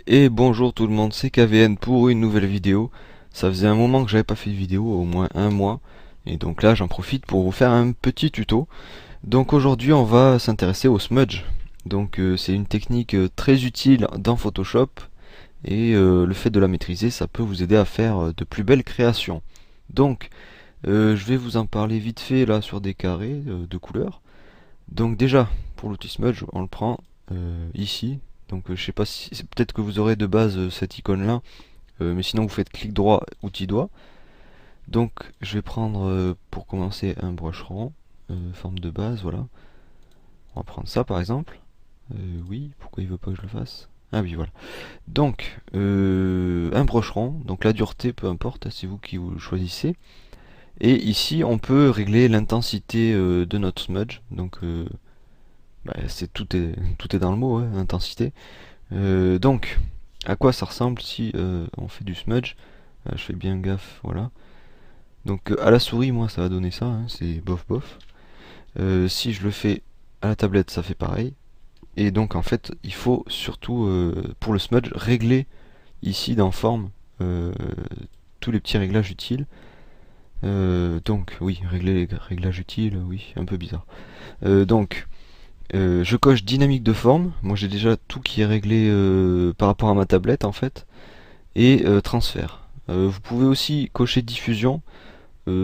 Et bonjour tout le monde, c'est KVN pour une nouvelle vidéo. Ça faisait un moment que j'avais pas fait de vidéo, au moins un mois. Et donc là j'en profite pour vous faire un petit tuto. Donc aujourd'hui on va s'intéresser au smudge. Donc c'est une technique très utile dans Photoshop. Et le fait de la maîtriser, ça peut vous aider à faire de plus belles créations. Donc je vais vous en parler vite fait là sur des carrés de couleurs. Donc déjà, pour l'outil smudge, on le prend ici. Donc je sais pas si peut-être que vous aurez de base cette icône là, mais sinon vous faites clic droit, outil doigt. Donc je vais prendre pour commencer un brush rond, forme de base, voilà. On va prendre ça par exemple. Oui, pourquoi il veut pas que je le fasse? Ah oui, voilà. Donc un brush rond, donc la dureté peu importe, c'est vous qui vous le choisissez. Et ici on peut régler l'intensité de notre smudge. Donc c'est tout est dans le mot, hein, intensité. Donc, à quoi ça ressemble si on fait du smudge? Je fais bien gaffe, voilà. Donc à la souris, moi, ça va donner ça, hein, c'est bof bof. Si je le fais à la tablette, ça fait pareil. Et donc en fait, il faut surtout pour le smudge régler ici dans forme tous les petits réglages utiles. Donc oui, régler les réglages utiles, oui, un peu bizarre. Donc je coche dynamique de forme. Moi j'ai déjà tout qui est réglé par rapport à ma tablette en fait. Et transfert. Vous pouvez aussi cocher diffusion.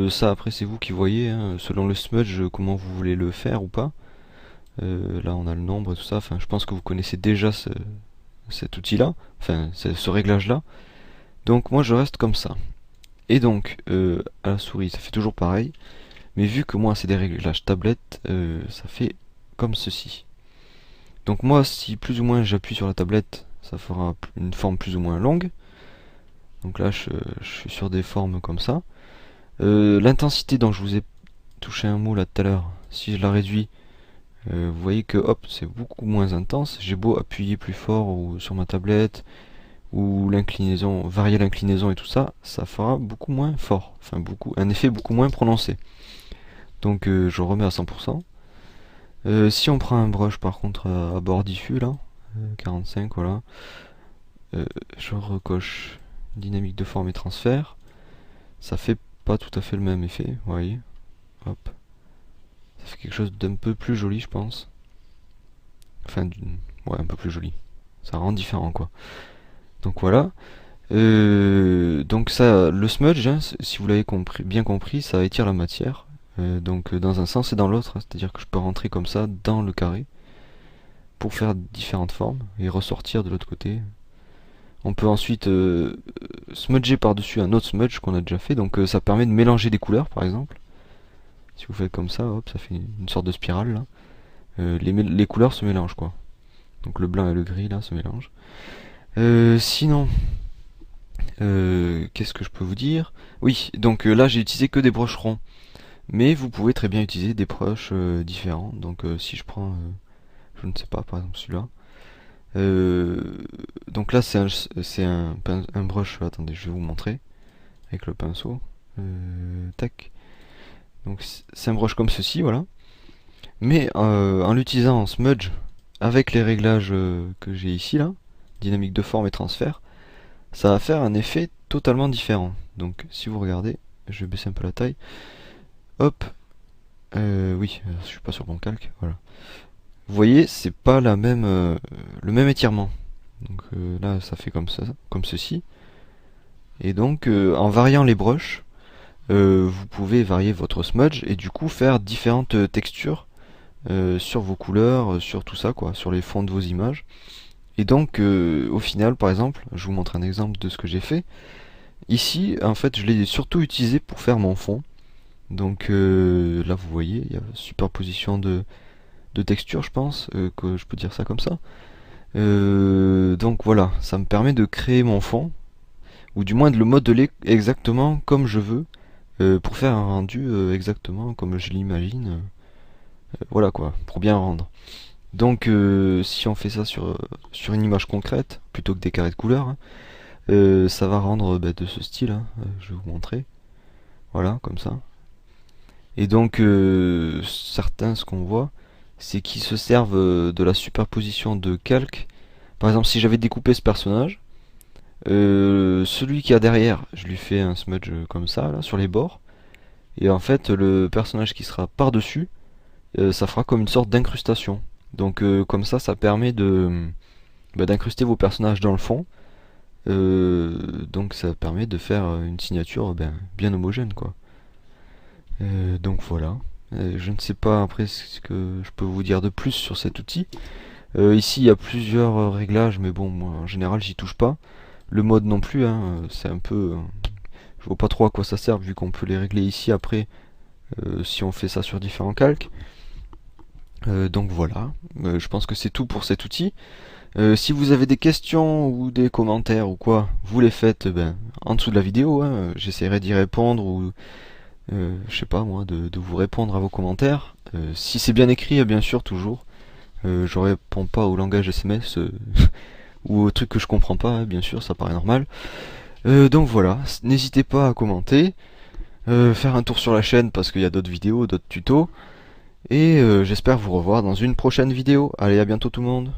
Ça après c'est vous qui voyez, hein, selon le smudge comment vous voulez le faire ou pas. Là on a le nombre et tout ça. Enfin je pense que vous connaissez déjà cet outil là. Enfin ce réglage là. Donc moi je reste comme ça. Et donc à la souris ça fait toujours pareil. Mais vu que moi c'est des réglages tablette, ça fait comme ceci. Donc moi, si plus ou moins j'appuie sur la tablette, ça fera une forme plus ou moins longue. Donc là, je suis sur des formes comme ça. L'intensité dont je vous ai touché un mot là tout à l'heure, si je la réduis, vous voyez que hop, c'est beaucoup moins intense. J'ai beau appuyer plus fort ou sur ma tablette, ou l'inclinaison, varier l'inclinaison et tout ça, ça fera beaucoup moins fort. Enfin, un effet beaucoup moins prononcé. Donc je remets à 100%. Si on prend un brush par contre à bord diffus là, 45 voilà, je recoche dynamique de forme et transfert, ça fait pas tout à fait le même effet, vous voyez, hop, ça fait quelque chose d'un peu plus joli je pense, enfin ouais un peu plus joli, ça rend différent quoi. Donc voilà, donc ça, le smudge, hein, si vous l'avez bien compris, ça étire la matière, donc dans un sens et dans l'autre, hein, c'est-à-dire que je peux rentrer comme ça dans le carré pour faire différentes formes et ressortir de l'autre côté. On peut ensuite smudger par-dessus un autre smudge qu'on a déjà fait, donc ça permet de mélanger des couleurs par exemple. Si vous faites comme ça, hop, ça fait une sorte de spirale là. Les couleurs se mélangent quoi. Donc le blanc et le gris là se mélangent. Sinon, qu'est-ce que je peux vous dire? Oui, donc là j'ai utilisé que des brushes ronds. Mais vous pouvez très bien utiliser des brushes différents. Donc si je prends, je ne sais pas, par exemple celui-là. Donc là c'est un brush, attendez je vais vous montrer avec le pinceau. Tac. Donc c'est un brush comme ceci, voilà. Mais en l'utilisant en smudge avec les réglages que j'ai ici là, dynamique de forme et transfert, ça va faire un effet totalement différent. Donc si vous regardez, je vais baisser un peu la taille. Hop, oui, je suis pas sur mon calque, voilà. Vous voyez, c'est pas le même étirement. Donc là, ça fait comme ça, comme ceci. Et donc, en variant les brushes, vous pouvez varier votre smudge et du coup faire différentes textures sur vos couleurs, sur tout ça, quoi, sur les fonds de vos images. Et donc, au final, par exemple, je vous montre un exemple de ce que j'ai fait. Ici, en fait, je l'ai surtout utilisé pour faire mon fond. Donc là, vous voyez, il y a superposition de textures, je pense, que je peux dire ça comme ça. Donc voilà, ça me permet de créer mon fond, ou du moins de le modeler exactement comme je veux, pour faire un rendu exactement comme je l'imagine. Voilà quoi, pour bien rendre. Donc si on fait ça sur une image concrète, plutôt que des carrés de couleurs, hein, ça va rendre de ce style, hein, je vais vous montrer. Voilà, comme ça. Et donc certains, ce qu'on voit, c'est qu'ils se servent de la superposition de calques Par exemple, si j'avais découpé ce personnage, celui qui a derrière, je lui fais un smudge comme ça, là, sur les bords. Et en fait, le personnage qui sera par-dessus, ça fera comme une sorte d'incrustation. Donc comme ça permet d'incruster vos personnages dans le fond. Donc ça permet de faire une signature bien homogène, quoi. Donc voilà. Je ne sais pas après ce que je peux vous dire de plus sur cet outil. Ici il y a plusieurs réglages, mais bon, moi en général j'y touche pas. Le mode non plus, hein, c'est un peu... je vois pas trop à quoi ça sert vu qu'on peut les régler ici après si on fait ça sur différents calques. Donc voilà, je pense que c'est tout pour cet outil. Si vous avez des questions ou des commentaires ou quoi, vous les faites en dessous de la vidéo, hein. J'essaierai d'y répondre ou je sais pas moi, de vous répondre à vos commentaires. Si c'est bien écrit, bien sûr, toujours. Je réponds pas au langage SMS ou aux trucs que je comprends pas, hein, bien sûr, ça paraît normal. Donc voilà, n'hésitez pas à commenter, faire un tour sur la chaîne parce qu'il y a d'autres vidéos, d'autres tutos. Et j'espère vous revoir dans une prochaine vidéo. Allez, à bientôt tout le monde.